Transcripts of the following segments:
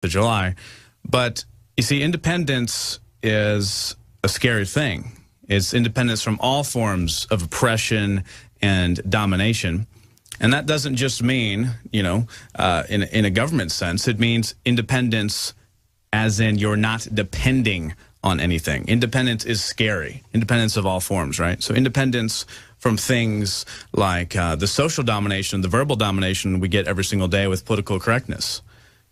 of July. But you see, independence is a scary thing. It's independence from all forms of oppression and domination. And that doesn't just mean, you know, in a government sense. It means independence as in you're not depending on anything. Independence is scary. Independence of all forms, right? So independence from things like the social domination, the verbal domination we get every single day with political correctness.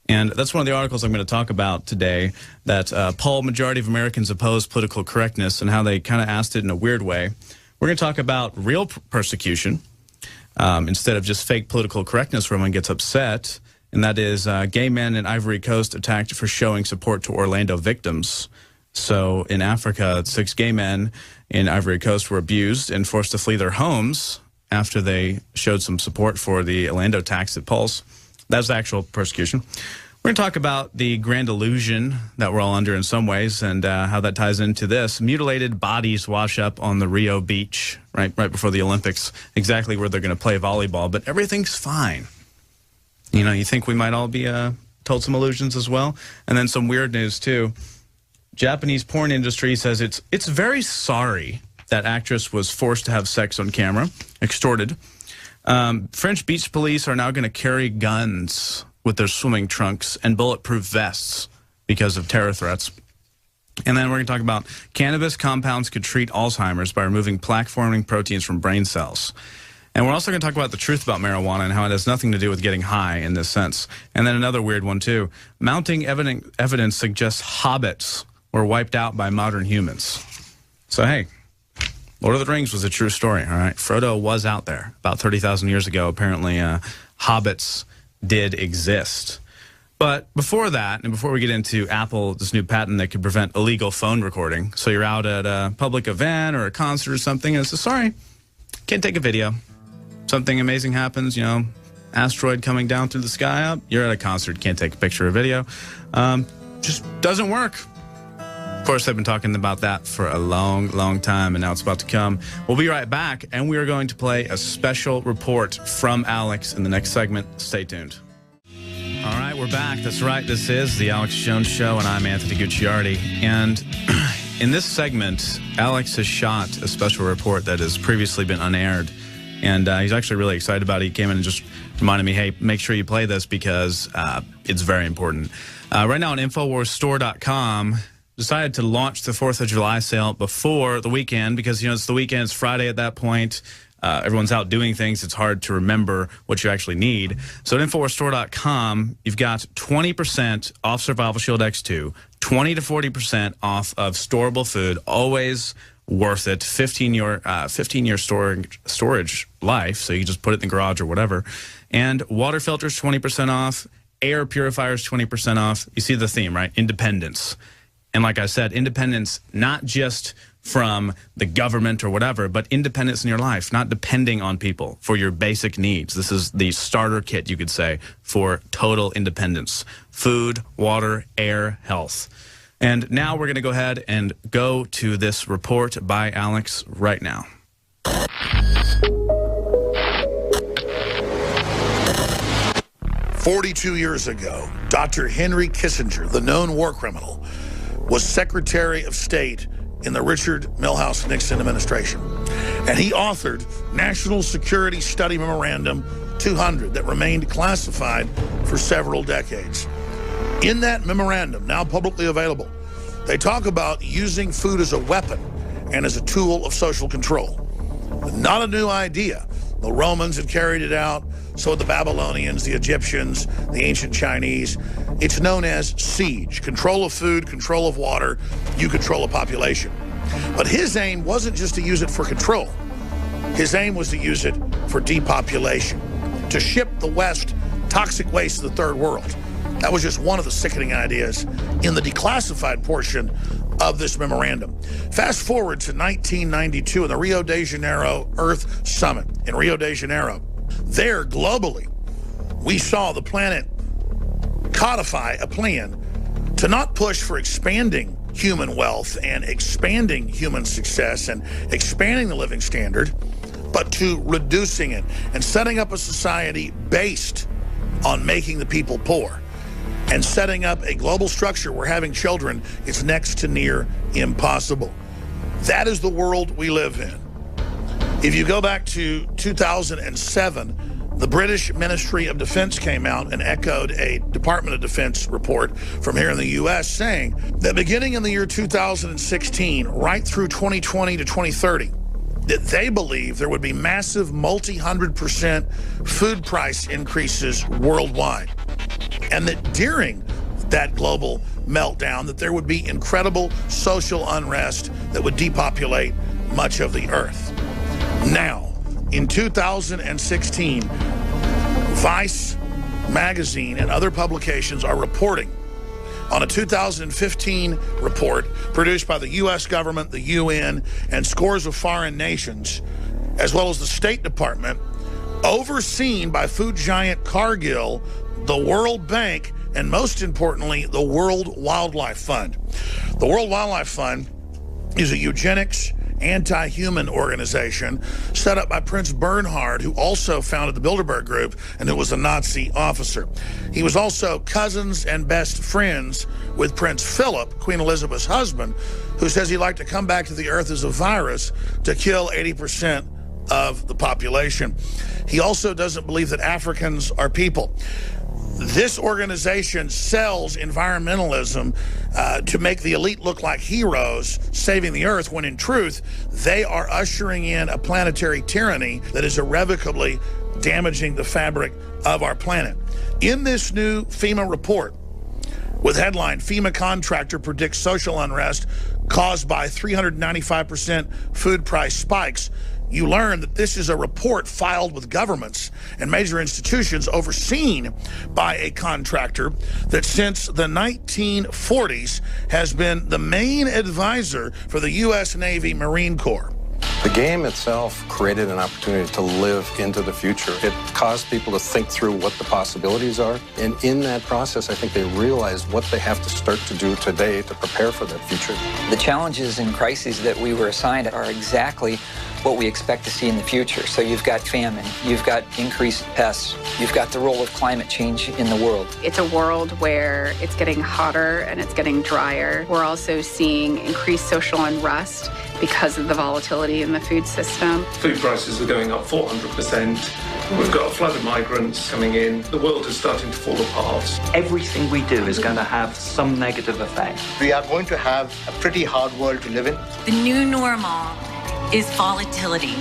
And that's one of the articles I'm going to talk about today, that poll majority of Americans oppose political correctness and how they kind of asked it in a weird way. We're going to talk about real persecution instead of just fake political correctness where everyone gets upset. And that is gay men in Ivory Coast attacked for showing support to Orlando victims. So in Africa, 6 gay men in Ivory Coast were abused and forced to flee their homes after they showed some support for the Orlando attacks at polls. That's actual persecution. We're going to talk about the grand illusion that we're all under in some ways and how that ties into this. Mutilated bodies wash up on the Rio beach right before the Olympics, exactly where they're going to play volleyball, but everything's fine. You know, you think we might all be told some illusions as well? And then some weird news, too. Japanese porn industry says it's very sorry that actress was forced to have sex on camera, extorted. French beach police are now going to carry guns with their swimming trunks and bulletproof vests because of terror threats. And then we're going to talk about cannabis compounds could treat Alzheimer's by removing plaque-forming proteins from brain cells. And we're also going to talk about the truth about marijuana and how it has nothing to do with getting high in this sense. And then another weird one, too. Mounting evidence suggests hobbits were wiped out by modern humans. So, hey, Lord of the Rings was a true story, all right? Frodo was out there about 30,000 years ago. Apparently, hobbits did exist. But before that, and before we get into Apple, this new patent that could prevent illegal phone recording, so you're out at a public event or a concert or something, and it says, sorry, can't take a video. Something amazing happens, you know, asteroid coming down through the sky up, you're at a concert, can't take a picture or video. Just doesn't work. Of course, I've been talking about that for a long, long time, and now it's about to come. We'll be right back, and we are going to play a special report from Alex in the next segment. Stay tuned. All right, we're back. That's right. This is the Alex Jones Show, and I'm Anthony Gucciardi. And in this segment, Alex has shot a special report that has previously been unaired, and he's actually really excited about it. He came in and just reminded me, hey, make sure you play this because it's very important. Right now on InfoWarsStore.com, decided to launch the 4th of July sale before the weekend because, you know, it's the weekend, it's Friday at that point. Everyone's out doing things. It's hard to remember what you actually need. So at InfoWarsStore.com, you've got 20% off Survival Shield X2, 20 to 40% off of storable food, always worth it, 15-year storage life, so you can just put it in the garage or whatever. And water filters, 20% off, air purifiers, 20% off. You see the theme, right? Independence. And like I said, independence not just from the government or whatever, but independence in your life, not depending on people for your basic needs. This is the starter kit, you could say, for total independence. Food, water, air, health. And now we're going to go ahead and go to this report by Alex right now. 42 years ago, Dr. Henry Kissinger, the known war criminal, was Secretary of State in the Richard Milhous Nixon administration. And he authored National Security Study Memorandum 200 that remained classified for several decades. In that memorandum, now publicly available, they talk about using food as a weapon and as a tool of social control. Not a new idea. The Romans had carried it out, so had the Babylonians, the Egyptians, the ancient Chinese. It's known as siege, control of food, control of water, you control a population. But his aim wasn't just to use it for control. His aim was to use it for depopulation, to ship the West toxic waste to the third world. That was just one of the sickening ideas in the declassified portion of this memorandum. Fast forward to 1992 in the Rio de Janeiro Earth Summit in Rio de Janeiro. There, globally, we saw the planet codify a plan to not push for expanding human wealth and expanding human success and expanding the living standard, but to reducing it and setting up a society based on making the people poor. And setting up a global structure where having children is next to near impossible. That is the world we live in. If you go back to 2007, the British Ministry of Defense came out and echoed a Department of Defense report from here in the U.S. saying that beginning in the year 2016, right through 2020 to 2030, that they believe there would be massive multi-100% food price increases worldwide. And that during that global meltdown, that there would be incredible social unrest that would depopulate much of the earth. Now, in 2016, Vice magazine and other publications are reporting on a 2015 report produced by the U.S. government, the UN, and scores of foreign nations, as well as the State Department, overseen by food giant Cargill, the World Bank, and most importantly, the World Wildlife Fund. The World Wildlife Fund is a eugenics, anti-human organization set up by Prince Bernhard, who also founded the Bilderberg Group and who was a Nazi officer. He was also cousins and best friends with Prince Philip, Queen Elizabeth's husband, who says he'd like to come back to the earth as a virus to kill 80% of the population. He also doesn't believe that Africans are people. This organization sells environmentalism to make the elite look like heroes saving the earth, when in truth, they are ushering in a planetary tyranny that is irrevocably damaging the fabric of our planet. In this new FEMA report, with headline, FEMA contractor predicts social unrest caused by 395% food price spikes, you learn that this is a report filed with governments and major institutions overseen by a contractor that since the 1940s has been the main advisor for the U.S. Navy Marine Corps. The game itself created an opportunity to live into the future. It caused people to think through what the possibilities are. And in that process, I think they realized what they have to start to do today to prepare for that future. The challenges and crises that we were assigned are exactly what we expect to see in the future. So you've got famine, you've got increased pests, you've got the role of climate change in the world. It's a world where it's getting hotter and it's getting drier. We're also seeing increased social unrest because of the volatility in the food system. Food prices are going up 400%. We've got a flood of migrants coming in. The world is starting to fall apart. Everything we do is going to have some negative effect. We are going to have a pretty hard world to live in. The new normal is volatility.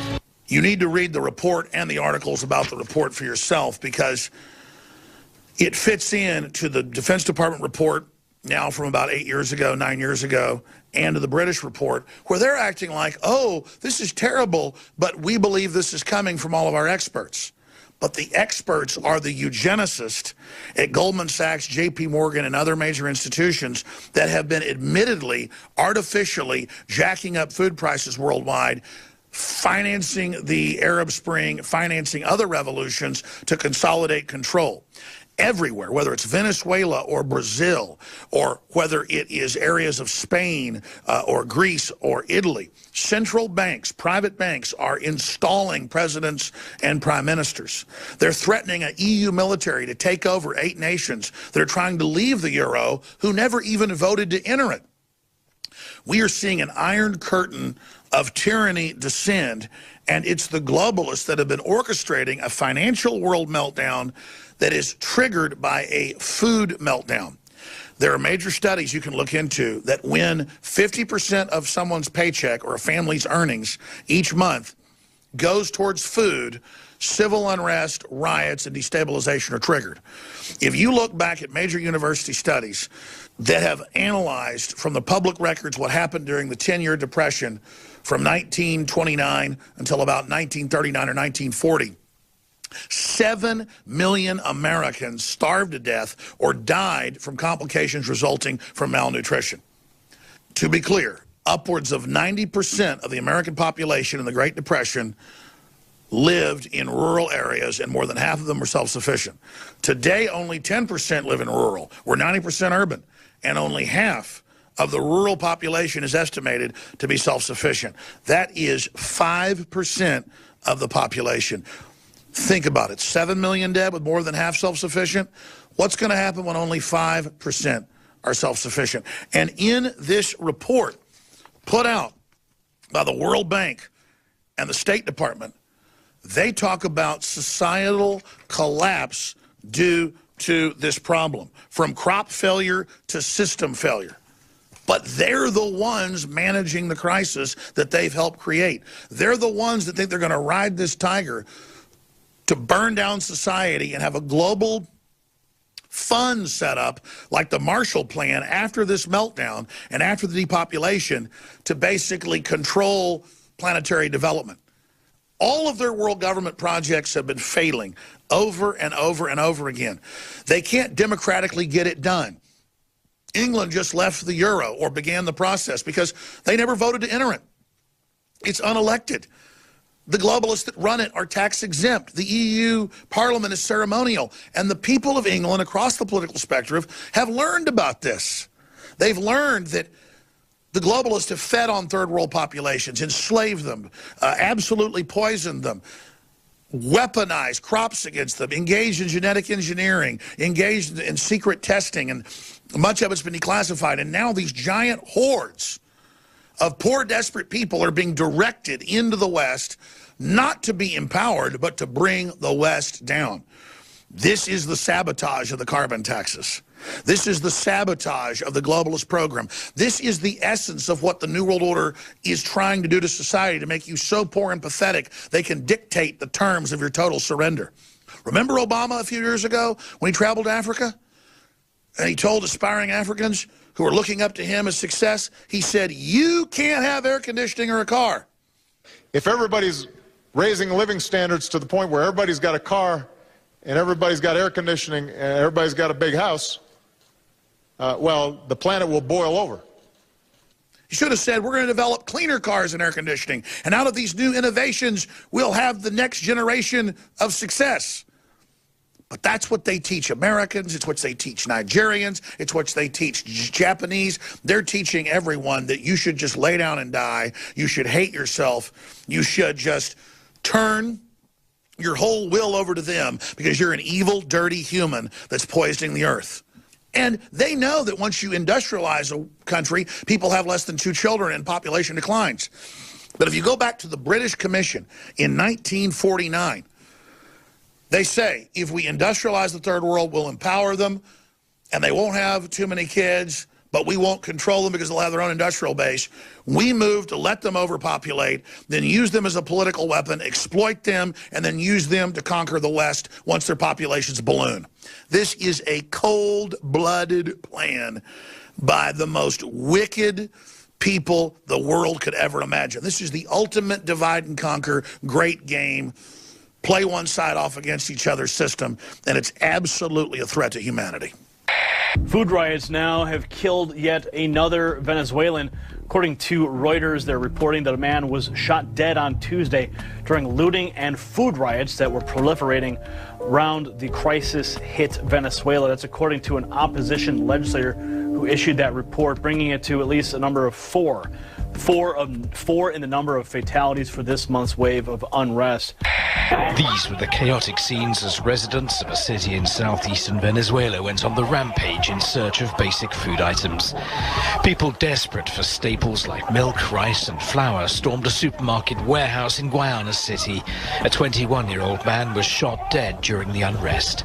You need to read the report and the articles about the report for yourself, because it fits in to the Defense Department report now from about 9 years ago, and to the British report, where they're acting like, oh, this is terrible, but we believe this is coming from all of our experts. But the experts are the eugenicists at Goldman Sachs, JP Morgan, and other major institutions that have been admittedly, artificially jacking up food prices worldwide, financing the Arab Spring, financing other revolutions to consolidate control. Everywhere, whether it's Venezuela or Brazil, or whether it is areas of Spain or Greece or Italy, central banks, private banks are installing presidents and prime ministers. They're threatening an EU military to take over 8 nations that are trying to leave the euro, who never even voted to enter it. We are seeing an iron curtain of tyranny descend, and it's the globalists that have been orchestrating a financial world meltdown that is triggered by a food meltdown. There are major studies you can look into that when 50% of someone's paycheck or a family's earnings each month goes towards food, civil unrest, riots, and destabilization are triggered. If you look back at major university studies that have analyzed from the public records what happened during the 10-year depression from 1929 until about 1939 or 1940, 7 million Americans starved to death or died from complications resulting from malnutrition. To be clear, upwards of 90% of the American population in the Great Depression lived in rural areas, and more than half of them were self-sufficient. Today, only 10% live in rural. We're 90% urban, and only half of the rural population is estimated to be self-sufficient. That is 5% of the population. Think about it, 7 million dead with more than half self-sufficient. What's going to happen when only 5% are self-sufficient? And in this report put out by the World Bank and the State Department, they talk about societal collapse due to this problem, from crop failure to system failure. But they're the ones managing the crisis that they've helped create. They're the ones that think they're going to ride this tiger to burn down society and have a global fund set up like the Marshall Plan after this meltdown and after the depopulation to basically control planetary development. All of their world government projects have been failing over and over and over again. They can't democratically get it done. England just left the euro or began the process because they never voted to enter it. It's unelected. The globalists that run it are tax exempt. The EU Parliament is ceremonial. And the people of England across the political spectrum have learned about this. They've learned that the globalists have fed on third world populations, enslaved them, absolutely poisoned them, weaponized crops against them, engaged in genetic engineering, engaged in secret testing, and much of it's been declassified. And now these giant hordes of poor, desperate people are being directed into the West, not to be empowered, but to bring the West down. This is the sabotage of the carbon taxes. This is the sabotage of the globalist program. This is the essence of what the New World Order is trying to do to society, to make you so poor and pathetic they can dictate the terms of your total surrender. Remember Obama a few years ago when he traveled to Africa? And he told aspiring Africans who were looking up to him as success, he said, you can't have air conditioning or a car. If everybody's raising living standards to the point where everybody's got a car and everybody's got air conditioning and everybody's got a big house, well, the planet will boil over. He should have said, we're going to develop cleaner cars and air conditioning. And out of these new innovations, we'll have the next generation of success. But that's what they teach Americans. It's what they teach Nigerians. It's what they teach Japanese. They're teaching everyone that you should just lay down and die. You should hate yourself. You should just turn your whole will over to them because you're an evil, dirty human that's poisoning the earth. And they know that once you industrialize a country, people have less than 2 children and population declines. But if you go back to the British Commission in 1949, they say if we industrialize the third world, we'll empower them and they won't have too many kids, but we won't control them because they'll have their own industrial base. We move to let them overpopulate, then use them as a political weapon, exploit them, and then use them to conquer the West once their populations balloon. This is a cold-blooded plan by the most wicked people the world could ever imagine. This is the ultimate divide and conquer, great game, play one side off against each other system, and it's absolutely a threat to humanity. Food riots now have killed yet another Venezuelan. According to Reuters, they're reporting that a man was shot dead on Tuesday during looting and food riots that were proliferating around the crisis-hit Venezuela. That's according to an opposition legislator who issued that report, bringing it to at least a number of four in the number of fatalities for this month's wave of unrest. These were the chaotic scenes as residents of a city in southeastern Venezuela went on the rampage in search of basic food items. People desperate for staples like milk, rice and flour stormed a supermarket warehouse in Guayana City. A 21-year-old man was shot dead during the unrest.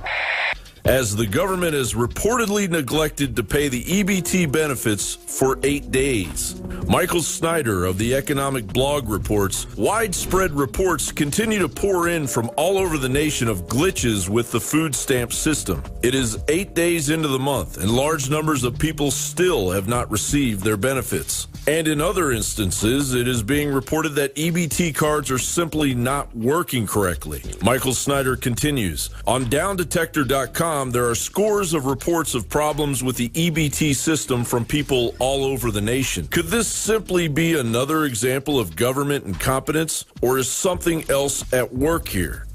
As the government has reportedly neglected to pay the EBT benefits for 8 days. Michael Snyder of the Economic Blog reports, widespread reports continue to pour in from all over the nation of glitches with the food stamp system. It is 8 days into the month, and large numbers of people still have not received their benefits. And in other instances, it is being reported that EBT cards are simply not working correctly. Michael Snyder continues, on downdetector.com, there are scores of reports of problems with the EBT system from people all over the nation. Could this simply be another example of government incompetence, or is something else at work here?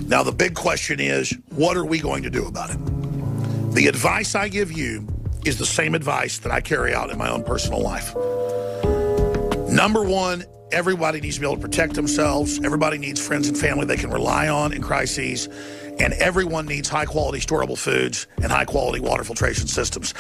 Now, the big question is, what are we going to do about it? The advice I give you is the same advice that I carry out in my own personal life. Number one, everybody needs to be able to protect themselves. Everybody needs friends and family they can rely on in crises. and everyone needs high-quality storable foods and high-quality water filtration systems.